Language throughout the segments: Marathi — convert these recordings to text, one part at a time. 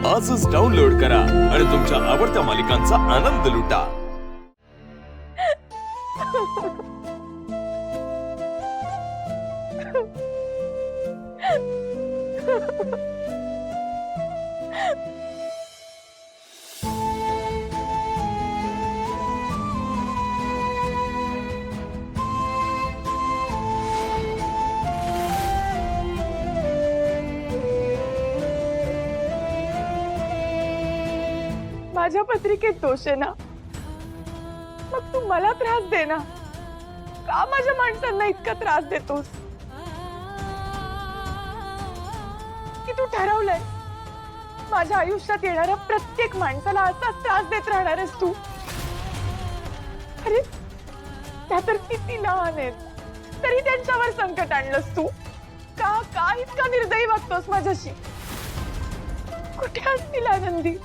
आजच डाउनलोड करा आणि तुमच्या आवडत्या मालिकांचा आनंद लुटा। माझ्या पत्रिकेत दोष आहे ना, मग तू मला त्रास दे ना। का माझ्या माणसांना इतका त्रास देतोस? की तू ठरवलंय माझ्या आयुष्यात येणाऱ्या प्रत्येक माणसाला असाच त्रास देत राहणार आहेस तू? अरे त्या तर किती लहान आहेत, तरी त्यांच्यावर संकट आणलंस तू। का का इतका निर्दयी वागतोस माझ्याशी? कुठे असतील आनंदी?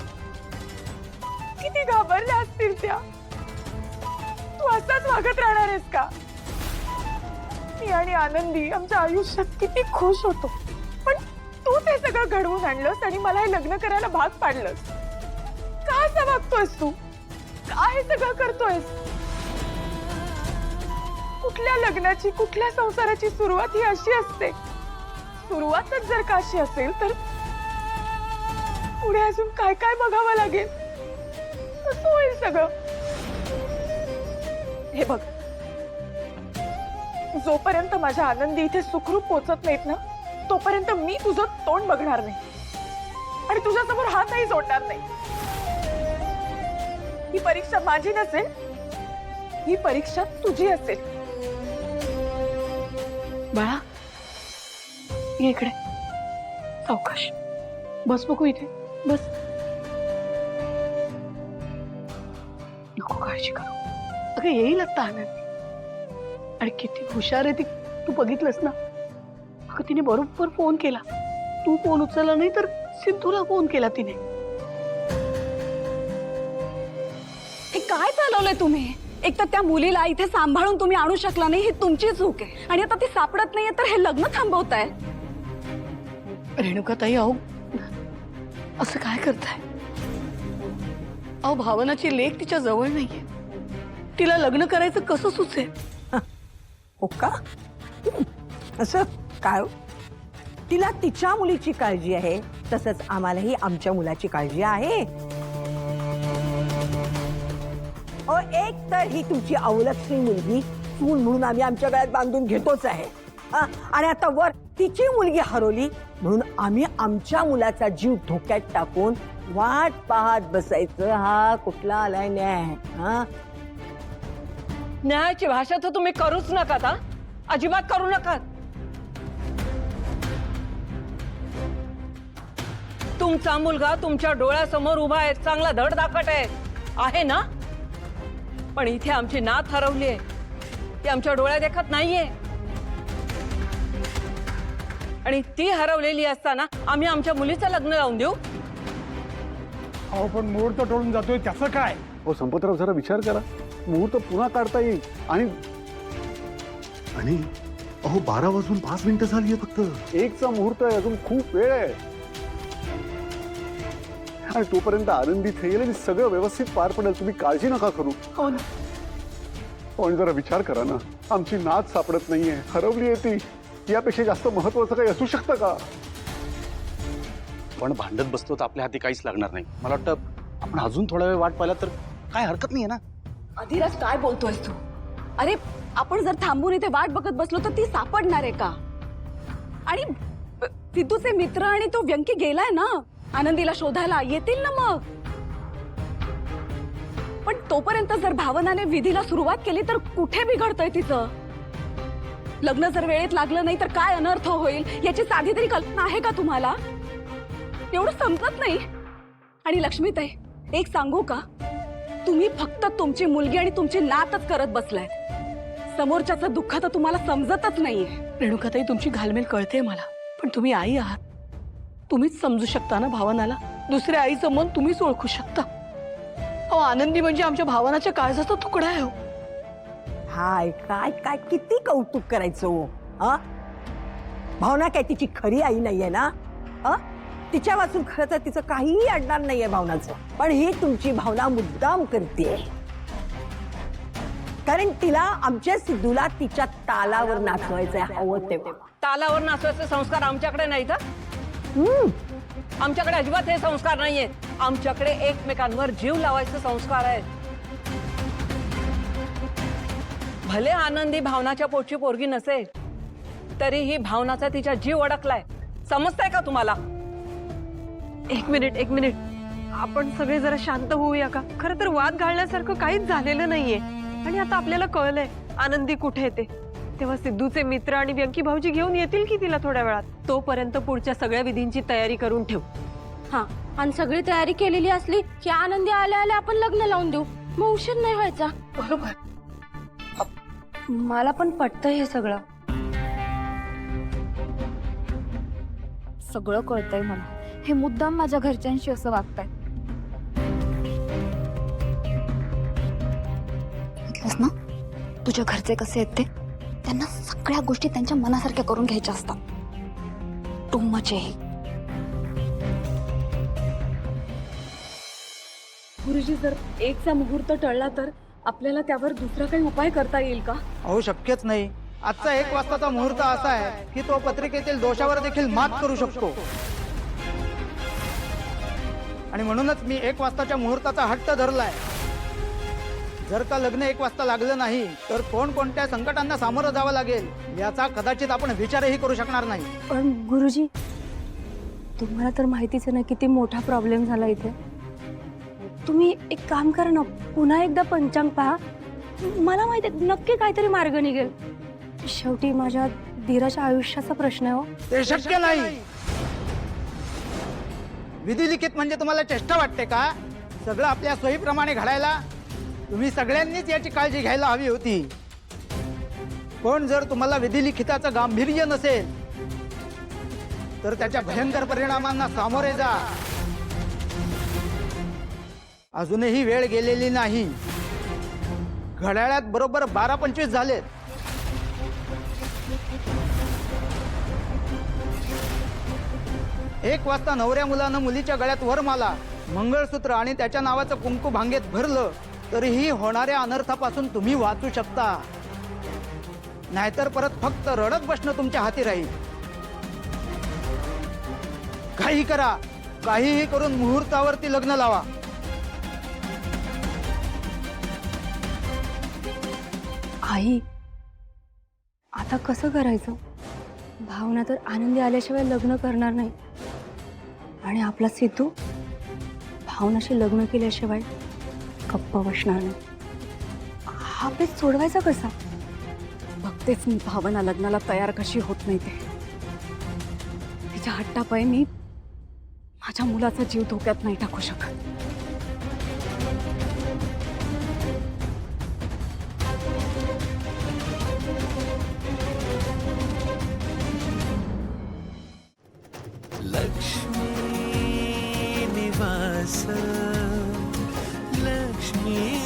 किती घाबरल्या असतील त्या? तू असाच वागत राहणार आहेस का? मी आणि आनंदी आमच्या आयुष्यात किती खुश होतो, पण तू ते सगळं घडवून आणलंस आणि मला हे लग्न करायला भाग पाडलंस। का असं वागतोयस तू? का हे सगळं करतोयस? कुठल्या लग्नाची, कुठल्या संसाराची सुरुवात ही अशी असते? सुरुवातच जर का अशी असेल तर पुढे अजून काय काय बघावं लागेल? कसं होईल सगळं? हे बघ, जोपर्यंत माझ्या आनंदी इथे सुखरूप पोहोचत नाहीत ना, तोपर्यंत मी तुझं तोंड बघणार नाही आणि तुझ्यासमोर हातही जोडणार नाही। ही परीक्षा माझी नसेल, ही परीक्षा तुझी असेल। बाळा, ये इकडे, सावकाश बस, बघू इथे बस। नको काळजी करू, अगं येईल आता आनंदी। आणि किती हुशार आहे ती, तू बघितलंस ना? अगं तिने बरोबर फोन केला, तू फोन उचलला नाही तर सिद्धूला फोन केला तिने। हे काय चालवलंय तुम्ही? एक तर त्या मुलीला इथे सांभाळून तुम्ही आणू शकला नाही, ही तुमची चूक आहे। आणि आता ती सापडत नाहीये तर हे लग्न थांबवताय। रेणुकाताई, अहो असं काय करताय? अहो भावनाची लेक तिच्या जवळ नाहीये, तिला लग्न करायचं कसं सुचेल? हो का? असं काय? तिला तिच्या मुलीची काळजी आहे, तसंच आम्हालाही आमच्या मुलाची काळजी आहे। एक तर ही तुमची अवलक्षणी मुलगी सून म्हणून आम्ही आमच्या गळ्यात बांधून घेतोच आहे, आणि आता वर तिची मुलगी हरवली म्हणून आम्ही आमच्या मुलाचा जीव धोक्यात टाकून वाट पाहत बसायचं? हा कुठला आलाय न्याय? न्यायाची भाषा तर तुम्ही करूच नका, अजिबात करू नका। तुमचा मुलगा तुमच्या डोळ्यासमोर उभा आहे, चांगला धडधाकट आहे ना? पण इथे आमची नात हरवली आहे, ती आमच्या डोळ्यात देखत नाहीये। आणि ती हरवलेली असताना आम्ही आमच्या मुलीचं लग्न लावून देऊ? अहो पण मुहूर्त टळून जातोय, त्याचं काय? हो संपतराव, जरा विचार करा, मुहूर्त पुन्हा काढता येईल। आणि अहो 12 वाजून 5 मिनिटं झाली आहे, फक्त एकचा मुहूर्त आहे, अजून खूप वेळ आहे। आणि तोपर्यंत आनंदी येईल आणि सगळं व्यवस्थित पार पडेल, तुम्ही काळजी नका करू। हो ना, पण जरा विचार करा ना, आमची नात सापडत नाहीये, हरवली आहे ती, यापेक्षा जास्त महत्वाचं काही असू शकतं का? पण भांडत बसतो तर आपल्या हाती काहीच लागणार नाही। मला वाटतं आपण अजून थोडा वेळ वाट पाहिला तर काय हरकत नाहीये ना? अधिराज, काय बोलतोयस तू? अरे आपण जर थांबून इथे वाट बघत बसलो तर ती सापडणार आहे का? आणि सिद्धूचे मित्र आणि तो व्यंकी गेलाय ना आनंदीला शोधायला, येतील ना मग। पण तोपर्यंत जर भावनाने विधीला सुरुवात केली तर कुठे बिघडतंय तिचं? लग्न जर वेळेत लागलं नाही तर काय अनर्थ होईल याची साधी तरी कल्पना आहे का तुम्हाला? एवढं समजत नाही। आणि लक्ष्मीताई, एक सांगू का? तुम्ही फक्त तुमची मुलगी आणि तुमची नातच करत बसलाय, समोरच्याचं दुःख तर तुम्हाला समजतच नाहीये। रेणुकाताई तुमची घालमेल कळते मला, पण तुम्ही आई आहात, तुम्हीच समजू शकता ना भावनाला। दुसऱ्या आईचं मन तुम्हीच ओळखू शकता। अहो आनंदी म्हणजे आमच्या भावनाच्या काळजाचा तुकडा आहे हो। हाय, काय काय किती कौतुक करायचं हो? भावना काय तिची खरी आई नाहीये ना? तिच्या वाचून खरं तर तिचं काहीही अडणार नाहीये भावनाचं, पण ही तुमची भावना मुद्दाम करते, कारण तिला आमच्या सिद्धूला तिच्या तालावर नाचवायचंय हवं तेव्हा. तालावर नाचवायचे संस्कार आमच्याकडे नाहीत हं? आमच्याकडे अजिबात हे संस्कार नाहीयेत. आमच्याकडे एकमेकांवर जीव लावायचे संस्कार आहेत. भले आनंदी भावनाच्या पोटची पोरगी नसेल तरीही भावनाचा तिच्या जीव अडकलाय. समजताय का तुम्हाला? एक मिनिट, आपण सगळे जरा शांत होऊया का? खरं तर वाद घालण्यासारखं काहीच झालेलं नाहीये आणि आता आपल्याला कळलंय आनंदी कुठे येते. तेव्हा सिद्धूचे मित्र आणि व्यंकी भाऊजी घेऊन येतील की तिला थोड्या वेळात. तोपर्यंत पुढच्या सगळ्या विधींची तयारी करून ठेव. हा, आणि सगळी तयारी केलेली असली की आनंदी आल्या आल्या आपण लग्न लावून देऊ, मग उशीर नाही व्हायचा. बरोबर. मला पण पटतं हे सगळं. सगळं कळतंय मला. हे मुद्दाम माझ्या घरच्यांशी असं वागताय. ऐकलंस ना, तुझ्या घरचे कसे आहेत ते? त्यांना सगळ्या गोष्टी त्यांच्या मनासारख्या करून घ्यायच्या असतात. टू मच आहे. गुरुजी, जर एकचा मुहूर्त टळला तर आपल्याला त्यावर दुसरा काही उपाय करता येईल का? अहो शक्यच नाही. आजचा 1 वाजताचा मुहूर्त असा आहे की तो पत्रिकेतील दोषावर देखील मात करू शकतो, आणि म्हणूनच मी 1 वाजताच्या मुहूर्ताचा हट्ट धरलाय. जर का लग्न 1 वाजता लागलं नाही तर कोणकोणत्या संकटांना सामोरं जावं लागेल याचा कदाचित आपण विचारही करू शकणार नाही. पण गुरुजी, तुम्हाला तर माहितीच आहे ना किती मोठा प्रॉब्लेम झाला इथे. तुम्ही एक काम करा ना, पुन्हा एकदा पंचांग पहा. मला माहिती आहे नक्की काहीतरी मार्ग निघेल. शेवटी माझ्या धीराच्या आयुष्याचा प्रश्न आहे हो. ते शक्य नाही. विधी लिखित म्हणजे तुम्हाला चेष्टा वाटते का? सगळं आपल्या सोयीप्रमाणे घडायला तुम्ही सगळ्यांनीच याची काळजी घ्यायला हवी होती. पण जर तुम्हाला विधी लिखिताचं गांभीर्य नसेल तर त्याच्या भयंकर परिणामांना सामोरे जा. अजूनही वेळ गेलेली नाही. घड्याळात बरोबर 12:25 झालेत. एक वाजता नवऱ्या मुलानं मुलीच्या गळ्यात वरमाला, मंगळसूत्र आणि त्याच्या नावाचं कुंकू भांगेत भरलं तरीही होणाऱ्या अनर्थापासून तुम्ही वाचू शकता. नाहीतर परत फक्त रडत बसणं तुमच्या हाती राहील. काही करा, काहीही करून मुहूर्तावरती लग्न लावा. आई, आता कसं करायचं? भावना तर आनंदी आल्याशिवाय लग्न करणार नाही, आणि आपला सिद्धू भावनाशी लग्न केल्याशिवाय गप्प बसणार नाही. हा पेच सोडवायचा कसा? बघतेच मी भावना लग्नाला तयार कशी होत नाही ते. तिच्या हट्टापायी मी माझ्या मुलाचा जीव धोक्यात नाही टाकू शकत. लक्ष्मी निवास, लक्ष्मी